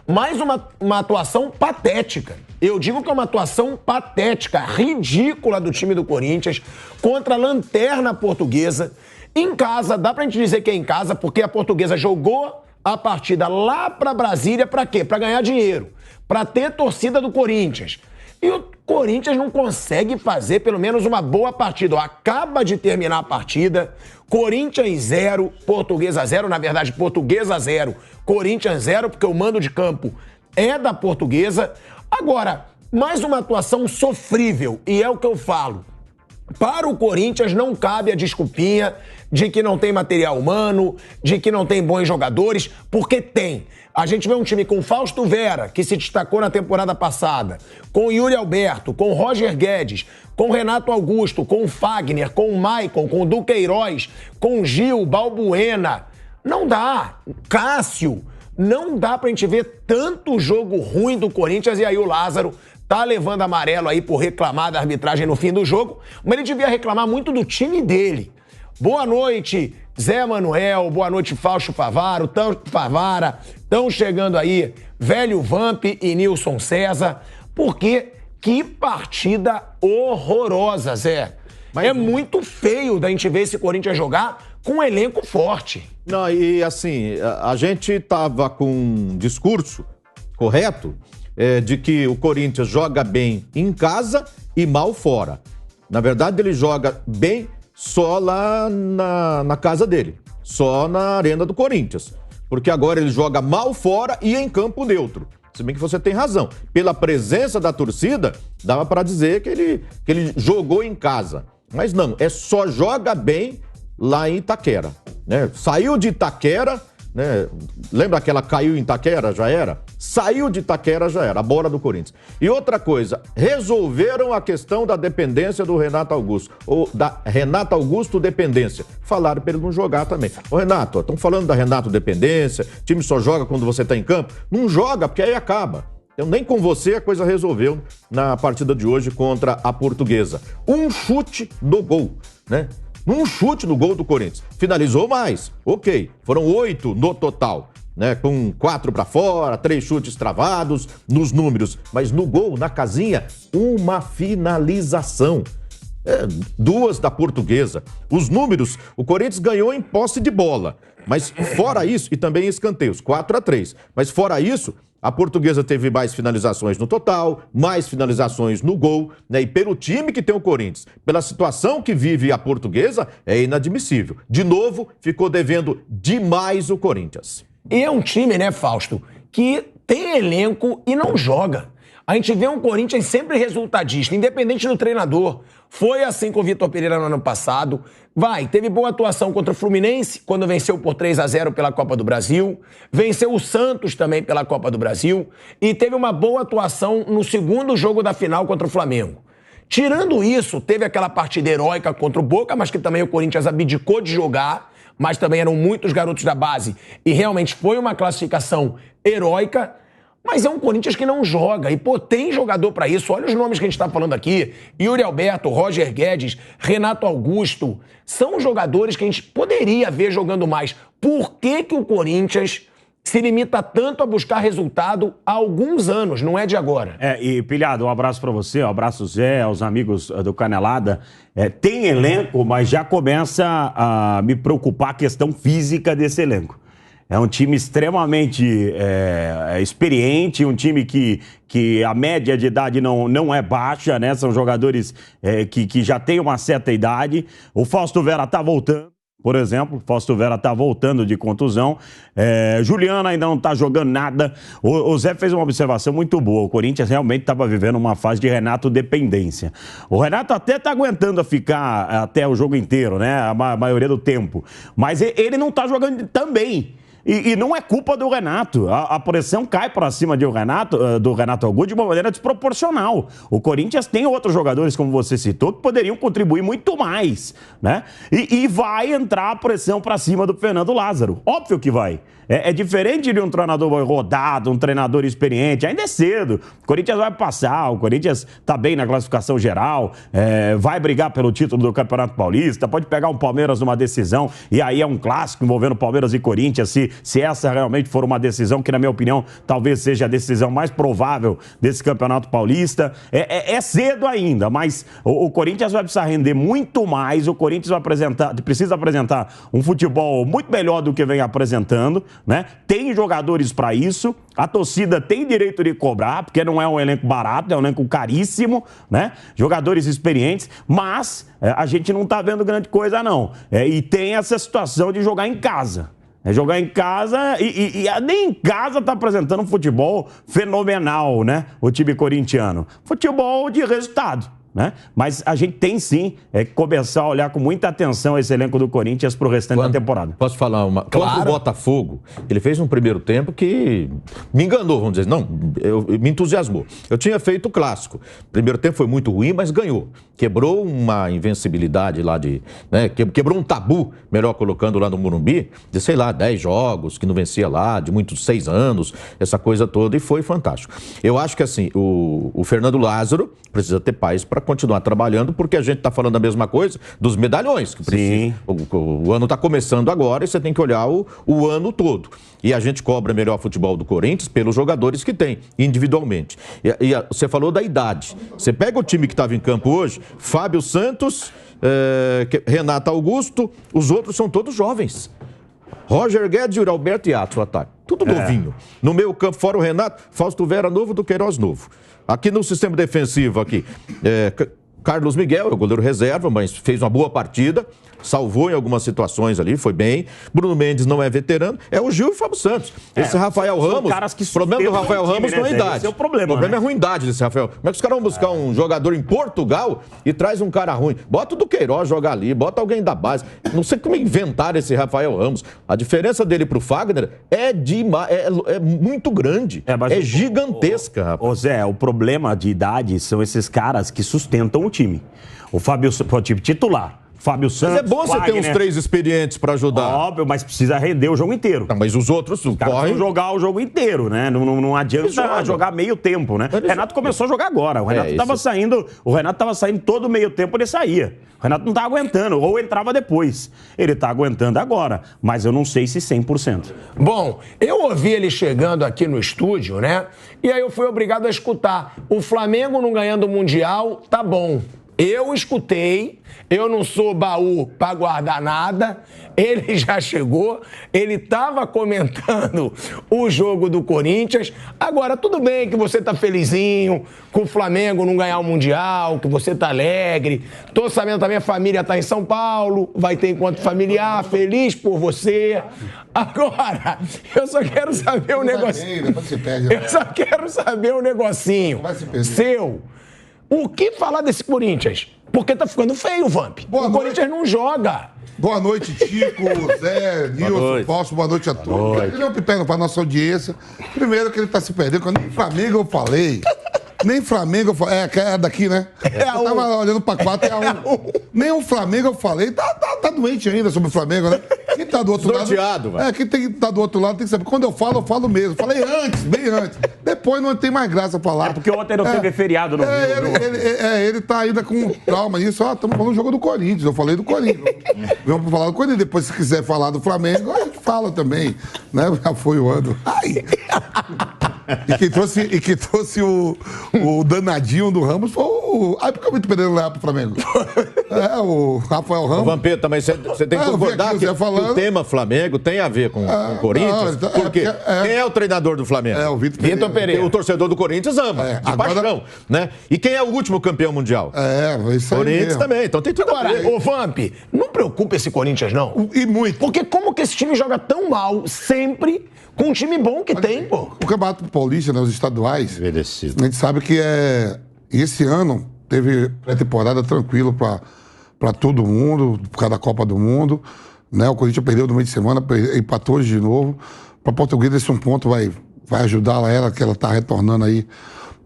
mais uma atuação patética. Eu digo que é uma atuação patética, ridícula do time do Corinthians contra a Lanterna Portuguesa. Em casa, dá pra gente dizer que é em casa, porque a Portuguesa jogou a partida lá pra Brasília pra quê? Pra ganhar dinheiro, pra ter torcida do Corinthians. E o Corinthians não consegue fazer pelo menos uma boa partida. Acaba de terminar a partida, Corinthians 0, Portuguesa 0, na verdade, Portuguesa 0, Corinthians 0, porque o mando de campo é da Portuguesa. Agora, mais uma atuação sofrível, e é o que eu falo. Para o Corinthians não cabe a desculpinha de que não tem material humano, de que não tem bons jogadores, porque tem. A gente vê um time com Fausto Vera, que se destacou na temporada passada, com Yuri Alberto, com Roger Guedes, com Renato Augusto, com Fagner, com Maicon, com Duqueiroz, com Gil, Balbuena. Não dá. Cássio. Não dá pra gente ver tanto jogo ruim do Corinthians, e aí o Lázaro tá levando amarelo aí por reclamar da arbitragem no fim do jogo, mas ele devia reclamar muito do time dele. Boa noite, Zé Manuel, boa noite, Fausto Favaro, Favara, estão chegando aí, Velho Vamp e Nilson César, porque que partida horrorosa, Zé. É muito feio da gente ver esse Corinthians jogar com um elenco forte. Não, e assim, a gente tava com um discurso correto de que o Corinthians joga bem em casa e mal fora. Na verdade, ele joga bem só lá na casa dele, só na arena do Corinthians. Porque agora ele joga mal fora e em campo neutro. Se bem que você tem razão. Pela presença da torcida, dava para dizer que ele jogou em casa. Mas não, só joga bem lá em Itaquera, né? Saiu de Itaquera, né? Lembra aquela caiu em Itaquera? Já era? Saiu de Itaquera, já era. A bola do Corinthians. E outra coisa, resolveram a questão da dependência do Renato Augusto, ou da Renato Augusto dependência. Falaram para ele não jogar também. Ô Renato, estão falando da Renato dependência, time só joga quando você tá em campo. Não joga, porque aí acaba. Então, nem com você a coisa resolveu na partida de hoje contra a Portuguesa. Um chute do gol, né? Um chute no gol do Corinthians. Finalizou mais, ok. Foram 8 no total, né? Com 4 para fora, 3 chutes travados nos números. Mas no gol, na casinha, uma finalização. 2 da Portuguesa. Os números, o Corinthians ganhou em posse de bola. Mas fora isso, e também em escanteios, 4-3. Mas fora isso, a Portuguesa teve mais finalizações no total, mais finalizações no gol, né? E pelo time que tem o Corinthians, pela situação que vive a Portuguesa, é inadmissível. De novo, ficou devendo demais o Corinthians. E é um time, né, Fausto, que tem elenco e não joga. A gente vê um Corinthians sempre resultadista, independente do treinador. Foi assim com o Vitor Pereira no ano passado. Teve boa atuação contra o Fluminense, quando venceu por 3-0 pela Copa do Brasil. Venceu o Santos também pela Copa do Brasil. E teve uma boa atuação no segundo jogo da final contra o Flamengo. Tirando isso, teve aquela partida heróica contra o Boca, mas que também o Corinthians abdicou de jogar. Mas também eram muitos garotos da base. E realmente foi uma classificação heróica. Mas é um Corinthians que não joga. E, tem jogador pra isso. Olha os nomes que a gente tá falando aqui. Yuri Alberto, Roger Guedes, Renato Augusto. São jogadores que a gente poderia ver jogando mais. Por que o Corinthians se limita tanto a buscar resultado há alguns anos? Não é de agora. E, Pilhado, um abraço pra você. Um abraço, Zé, aos amigos do Canelada. Tem elenco, mas já começa a me preocupar a questão física desse elenco. É um time extremamente experiente, um time que a média de idade não é baixa, né? São jogadores que já têm uma certa idade. O Fausto Vera tá voltando, por exemplo. Fausto Vera tá voltando de contusão. Juliano ainda não tá jogando nada. O Zé fez uma observação muito boa. O Corinthians realmente estava vivendo uma fase de Renato dependência. O Renato até tá aguentando ficar até o jogo inteiro, né? A maioria do tempo. Mas ele não tá jogando também. E não é culpa do Renato. A pressão cai para cima do Renato Augusto de uma maneira desproporcional. O Corinthians tem outros jogadores, como você citou, que poderiam contribuir muito mais, né? E vai entrar a pressão para cima do Fernando Lázaro. Óbvio que vai. É diferente de um treinador rodado, um treinador experiente. Ainda é cedo. O Corinthians vai passar, o Corinthians tá bem na classificação geral, vai brigar pelo título do Campeonato Paulista, pode pegar um Palmeiras numa decisão, e aí é um clássico envolvendo Palmeiras e Corinthians, se essa realmente for uma decisão, que na minha opinião talvez seja a decisão mais provável desse Campeonato Paulista. É cedo ainda, mas o Corinthians vai precisar render muito mais, o Corinthians precisa apresentar um futebol muito melhor do que vem apresentando, né? Tem jogadores para isso, a torcida tem direito de cobrar, porque não é um elenco barato, é um elenco caríssimo, né? Jogadores experientes, mas a gente não tá vendo grande coisa, não. E tem essa situação de jogar em casa. Jogar em casa e nem em casa tá apresentando um futebol fenomenal, né? O time corintiano. Futebol de resultado. Né? Mas a gente tem sim que começar a olhar com muita atenção esse elenco do Corinthians pro restante da temporada. Posso falar uma? Claro. Contra o Botafogo, ele fez um primeiro tempo que me enganou, vamos dizer. Não, me entusiasmou. Eu tinha feito o clássico. O primeiro tempo foi muito ruim, mas ganhou. Quebrou uma invencibilidade lá de... Né? Quebrou um tabu, melhor colocando lá no Morumbi, de, sei lá, 10 jogos, que não vencia lá, de muitos 6 anos, essa coisa toda, e foi fantástico. Eu acho que, assim, o Fernando Lázaro precisa ter paz para continuar trabalhando, porque a gente está falando a mesma coisa dos medalhões. Que precisa. O ano está começando agora e você tem que olhar o ano todo. E a gente cobra melhor futebol do Corinthians pelos jogadores que tem, individualmente. E você falou da idade. Você pega o time que estava em campo hoje, Fábio Santos, Renato Augusto, os outros são todos jovens. Roger Guedes e Alberto Yato, o ataque. Tudo novinho. No meio campo, fora o Renato, Fausto Vera novo, do Queiroz novo. Aqui no sistema defensivo, Carlos Miguel é o goleiro reserva, mas fez uma boa partida, salvou em algumas situações ali, foi bem. Bruno Mendes não é veterano, é o Gil e o Fábio Santos. Esse Rafael Ramos, o problema do Rafael Ramos não é a idade. Esse é o problema é a ruindade desse Rafael. Como é que os caras vão buscar um jogador em Portugal e traz um cara ruim? Bota o do Queiroz jogar ali, bota alguém da base. Não sei como inventaram esse Rafael Ramos. A diferença dele pro Fagner é muito grande, é gigantesca, rapaz. Ô Zé, o problema de idade são esses caras que sustentam o time. O Fábio foi o time titular. Fábio Santos, mas é bom você ter uns 3 experientes para ajudar. Óbvio, mas precisa render o jogo inteiro. Não, mas os outros podem jogar o jogo inteiro, né? Não adianta jogar meio tempo, né? O Renato começou a jogar agora. O Renato estava saindo todo meio tempo, ele saía. O Renato não tá aguentando, ou entrava depois. Ele tá aguentando agora, mas eu não sei se 100%. Bom, eu ouvi ele chegando aqui no estúdio, né? E aí eu fui obrigado a escutar. O Flamengo não ganhando o Mundial, tá bom. Eu escutei, eu não sou baú para guardar nada, ele já chegou, ele estava comentando o jogo do Corinthians. Agora, tudo bem que você tá felizinho com o Flamengo não ganhar o Mundial, que você tá alegre. Tô sabendo também, a família tá em São Paulo, vai ter encontro familiar, feliz por você. Agora, eu só quero saber um negocinho. Eu só quero saber um negocinho seu. O que falar desse Corinthians? Porque tá ficando feio, Vamp. O Corinthians não joga. Boa noite, Chico, Zé, Nilson, Fausto, boa noite a todos. Ele não pega para nossa audiência. Primeiro que ele tá se perdendo, quando nem Flamengo eu falei. Nem Flamengo eu falei. É daqui, né? Eu tava olhando pra 4, é a 1. Nem o Flamengo eu falei. Tá doente ainda sobre o Flamengo, né? Quem tá do outro lado. Quem tá do outro lado tem que saber. Quando eu falo mesmo. Falei antes, bem antes. Depois não tem mais graça falar. É porque ontem não teve feriado no Rio. Ele tá ainda com trauma. Isso, estamos falando do jogo do Corinthians. Eu falei do Corinthians. Vamos falar do Corinthians. Depois, se quiser falar do Flamengo, a gente fala também. Né? Já foi o ano. Ai. E quem trouxe o danadinho do Ramos foi o... Ai, por que eu muito perdendo lá pro Flamengo? O Rafael Ramos. O Vampeta também, você tem que concordar que o tema Flamengo tem a ver com o Corinthians. Porque quem é o treinador do Flamengo? É o Vitor Pereira. O torcedor do Corinthians ama, de paixão, né? E quem é o último campeão mundial? Isso aí Corinthians mesmo. também, então tem tudo a ver. Ô, Vamp, não preocupa esse Corinthians, não. E muito. Porque como que esse time joga tão mal sempre com um time bom que tem, pô? O Campeonato Paulista, né, os estaduais, Envelhecido. A gente sabe que esse ano teve pré-temporada tranquilo para todo mundo, por causa da Copa do Mundo, né? O Corinthians perdeu no meio de semana, empatou hoje de novo. Para a Portuguesa, esse ponto vai ajudar ela, que ela está retornando aí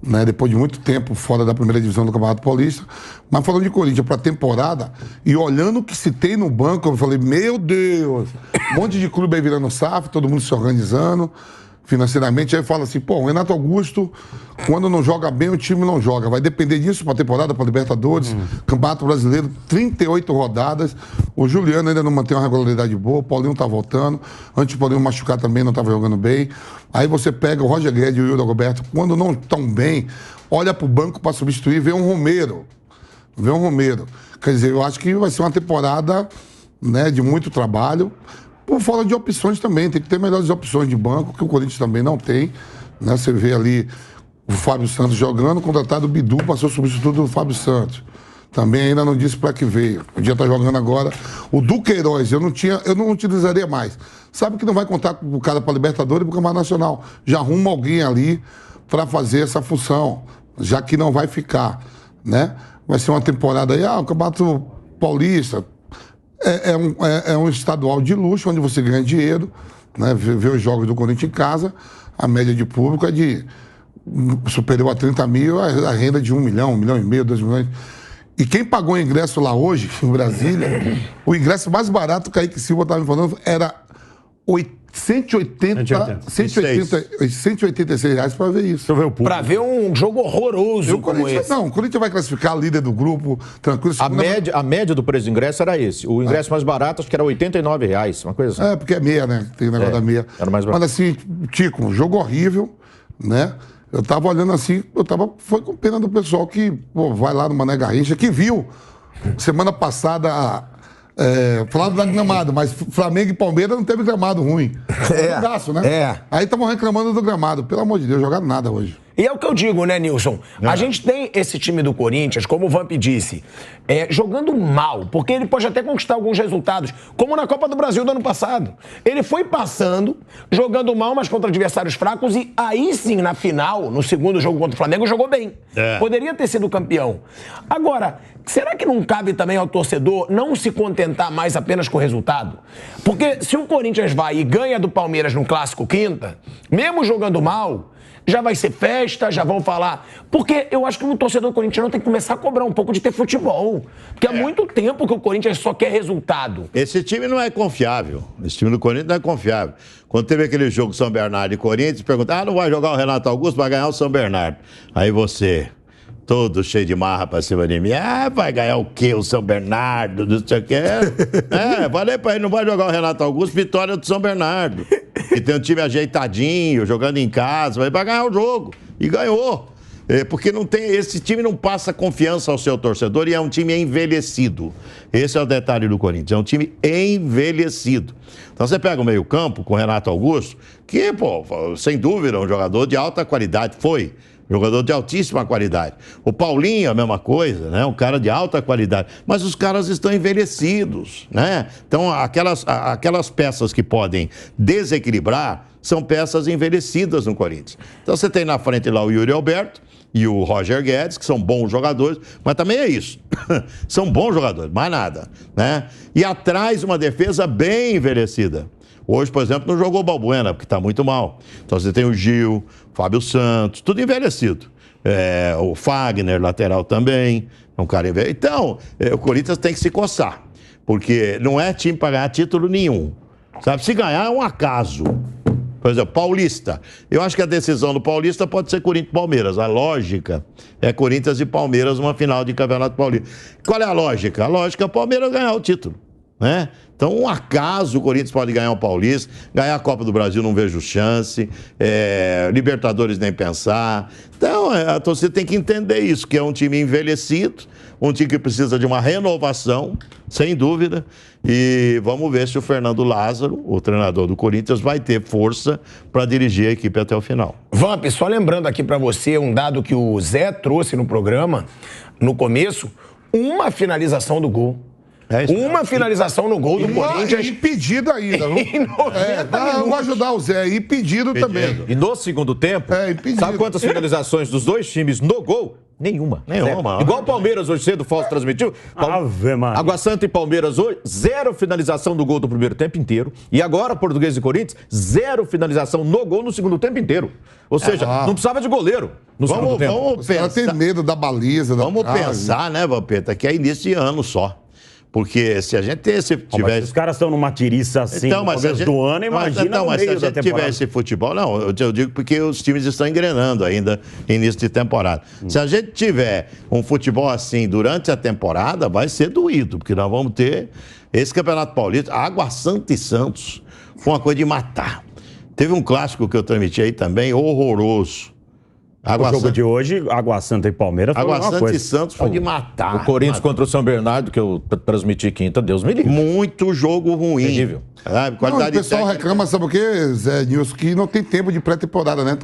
né, depois de muito tempo fora da primeira divisão do Campeonato Paulista. Mas falando de Corinthians para a temporada, e olhando o que se tem no banco, eu falei, meu Deus, um monte de clube aí virando SAF, todo mundo se organizando financeiramente. Aí fala assim, pô, o Renato Augusto, quando não joga bem, o time não joga. Vai depender disso para a temporada, para Libertadores, Campeonato Brasileiro, 38 rodadas. O Juliano ainda não mantém uma regularidade boa, o Paulinho tá voltando. Antes o Paulinho machucar também, não estava jogando bem. Aí você pega o Roger Guedes e o Yuri Alberto, quando não estão bem, olha para o banco para substituir, vê um Romero. Quer dizer, eu acho que vai ser uma temporada, né, de muito trabalho. Por fora de opções também, tem que ter melhores opções de banco, que o Corinthians também não tem. Né? Você vê ali o Fábio Santos jogando, contratado o Bidu, passou substituto do Fábio Santos. Também ainda não disse para que veio. Podia estar jogando agora. O Duqueiroz, eu não utilizaria mais. Sabe que não vai contar com o cara para Libertadores e para o Campeonato Nacional. Já arruma alguém ali para fazer essa função, já que não vai ficar. Né? Vai ser uma temporada aí, o Campeonato Paulista. É um estadual de luxo, onde você ganha dinheiro, né? Vê os jogos do Corinthians em casa, a média de público é de superior a 30 mil, a renda de 1 milhão, 1,5 milhão, 2 milhões. E quem pagou o ingresso lá hoje, em Brasília, o ingresso mais barato, o Kaique Silva estava me falando, era 186 reais para ver isso. Para ver um jogo horroroso como esse. Não, o Corinthians vai classificar líder do grupo, tranquilo. A média do preço do ingresso era esse. O ingresso mais barato, acho que era R$89, uma coisa assim. Porque é meia, né? Tem o negócio da meia. Era mais barato. Mas assim, Tico, um jogo horrível, né? Eu tava olhando assim, foi com pena do pessoal que vai lá no Mané Garrincha, que viu semana passada... falaram da gramado, mas Flamengo e Palmeiras não teve gramado ruim. Jogaço, né? Aí estavam reclamando do gramado. Pelo amor de Deus, jogaram nada hoje. E é o que eu digo, né, Nilson? A gente tem esse time do Corinthians, como o Vamp disse, jogando mal, porque ele pode até conquistar alguns resultados, como na Copa do Brasil do ano passado. Ele foi passando, jogando mal, mas contra adversários fracos, e aí sim, na final, no segundo jogo contra o Flamengo, jogou bem. Poderia ter sido campeão. Agora, será que não cabe também ao torcedor não se contentar mais apenas com o resultado? Porque se o Corinthians vai e ganha do Palmeiras no Clássico Quinta, mesmo jogando mal, já vai ser festa, já vão falar. Porque eu acho que o torcedor corintiano tem que começar a cobrar um pouco de ter futebol. Porque há muito tempo que o Corinthians só quer resultado. Esse time não é confiável. Esse time do Corinthians não é confiável. Quando teve aquele jogo São Bernardo e Corinthians, perguntaram, não vai jogar o Renato Augusto, vai ganhar o São Bernardo. Aí você, todo cheio de marra pra cima de mim, vai ganhar o quê? O São Bernardo, não sei o quê. Falei pra ele, não vai jogar o Renato Augusto, vitória do São Bernardo. E tem um time ajeitadinho, jogando em casa, vai ganhar o jogo. E ganhou. Porque não tem, esse time não passa confiança ao seu torcedor e é um time envelhecido. Esse é o detalhe do Corinthians, é um time envelhecido. Então você pega o meio-campo com o Renato Augusto, que, sem dúvida, é um jogador de alta qualidade, foi. Jogador de altíssima qualidade. O Paulinho, a mesma coisa, né? Um cara de alta qualidade. Mas os caras estão envelhecidos, né? Então, aquelas peças que podem desequilibrar são peças envelhecidas no Corinthians. Então, você tem na frente lá o Yuri Alberto e o Roger Guedes, que são bons jogadores, mas também é isso. São bons jogadores, mais nada, né? E atrás uma defesa bem envelhecida. Hoje, por exemplo, não jogou o Balbuena, porque está muito mal. Então você tem o Gil, Fábio Santos, tudo envelhecido. O Fagner, lateral também, é um cara envelhecido. Então, o Corinthians tem que se coçar, porque não é time para ganhar título nenhum. Sabe? Se ganhar é um acaso. Por exemplo, Paulista. Eu acho que a decisão do Paulista pode ser Corinthians e Palmeiras. A lógica é Corinthians e Palmeiras numa final de Campeonato Paulista. Qual é a lógica? A lógica é o Palmeiras ganhar o título, né? Então, um acaso o Corinthians pode ganhar o Paulista, ganhar a Copa do Brasil não vejo chance, Libertadores nem pensar. Então, a torcida tem que entender isso, que é um time envelhecido, um time que precisa de uma renovação, sem dúvida, e vamos ver se o Fernando Lázaro, o treinador do Corinthians, vai ter força para dirigir a equipe até o final. Vamp, só lembrando aqui para você um dado que o Zé trouxe no programa, no começo, uma finalização do gol. Uma finalização no gol do Corinthians. Impedido ainda. Eu vou ajudar o Zé. Impedido também. E no segundo tempo, sabe quantas finalizações dos dois times no gol? Nenhuma. Igual o Palmeiras hoje cedo, falso transmitiu. Água Santa e Palmeiras hoje, 0 finalização no gol do primeiro tempo inteiro. E agora, Português e Corinthians, 0 finalização no gol no segundo tempo inteiro. Ou seja, não precisava de goleiro. no segundo tempo. Os caras têm medo da baliza. Vamos pensar, né, Vampeta, que é início de ano só. Porque se a gente tivesse... Os caras estão numa tiriça assim no começo do ano, imagina no meio da temporada. Se a gente tivesse futebol... Não, eu digo porque os times estão engrenando ainda início de temporada. Se a gente tiver um futebol assim durante a temporada, vai ser doído, porque nós vamos ter esse Campeonato Paulista, Água Santa e Santos, foi uma coisa de matar. Teve um clássico que eu transmiti aí também, horroroso. O jogo de hoje, Água Santa e Palmeiras, foi Água Santa coisa. e Santos foi de matar. O Corinthians contra o São Bernardo, que eu transmiti quinta, Deus me livre. Muito jogo ruim. Terrível. O pessoal reclama, sabe o quê, Zé Nilson? Que não tem tempo de pré-temporada, né?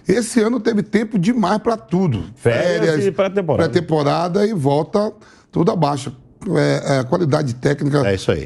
Esse ano teve tempo demais pra tudo. Férias e pré-temporada. Pré-temporada e volta tudo abaixo. A qualidade técnica é isso aí.